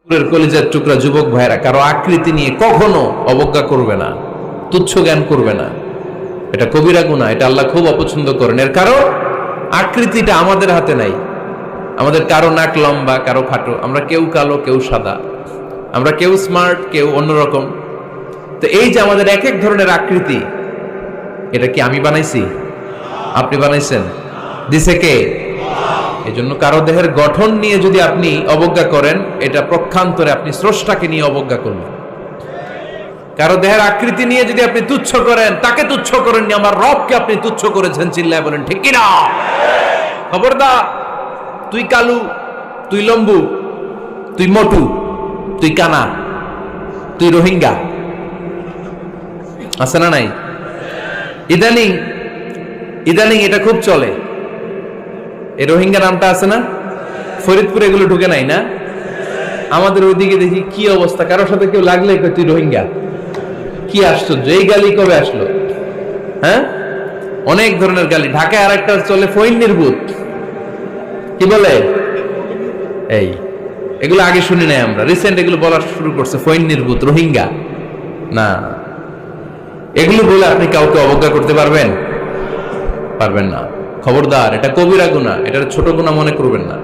কলিজার টুকরা যুবক ভাইরা, কারো আকৃতি নিয়ে কখনো অবজ্ঞা করবে না, তুচ্ছ জ্ঞান করবে না। এটা কবিরা গুনাহ, এটা আল্লাহ খুব অপছন্দ করেন। এর কারণ আকৃতিটা আমাদের হাতে নাই। আমাদের কারো নাক লম্বা, কারো খাটো, আমরা কেউ কালো, কেউ সাদা, আমরা কেউ স্মার্ট, কেউ অন্যরকম। তো এই যে আমাদের এক এক ধরনের আকৃতি, এটা কি আমি বানাইছি? আপনি বানাইছেন? দিছে কে? এই জন্য কারো দেহের গঠন নিয়ে যদি আপনি অবজ্ঞা করেন, এটা প্রক্ষান্তরে আপনি স্রষ্টাকে নিয়ে অবজ্ঞা করলেন। কারো দেহের আকৃতি নিয়ে যদি আপনি তুচ্ছ করেন, তাকে তুচ্ছ করেননি, আমার রবকে আপনি তুচ্ছ করেছেন। চিল্লায় বলেন ঠিক কিনা? খবরদার, তুই কালু, তুই লম্বু, তুই মোটু, তুই কানা, তুই রোহিঙ্গা, আছে না নাই? ইদানিং ইদানিং এটা খুব চলে। এই রোহিঙ্গা নামটা আছে না? ফরিদপুরে এগুলো ঢুকে নাই না? আমাদের ওইদিকে দেখি কি অবস্থা, কারোর সাথে কেউ লাগলে তুই রোহিঙ্গা। কি আশ্চর্য, এই গালি কবে আসলো? হ্যাঁ, অনেক ধরনের গালি। ঢাকায় আর একটা চলে ফইন নির্বুত, কি বলে? এই এগুলো আগে শুনি নাই আমরা, রিসেন্ট এগুলো বলা শুরু করছে। ফইন নির্বুত, রোহিঙ্গা না, এগুলো বলে আপনি কাউকে অবজ্ঞা করতে পারবেন? পারবেন না। খবরদার, এটা কবিরা গুনাহ, এটা ছোট গুনাহ মনে করবেন না।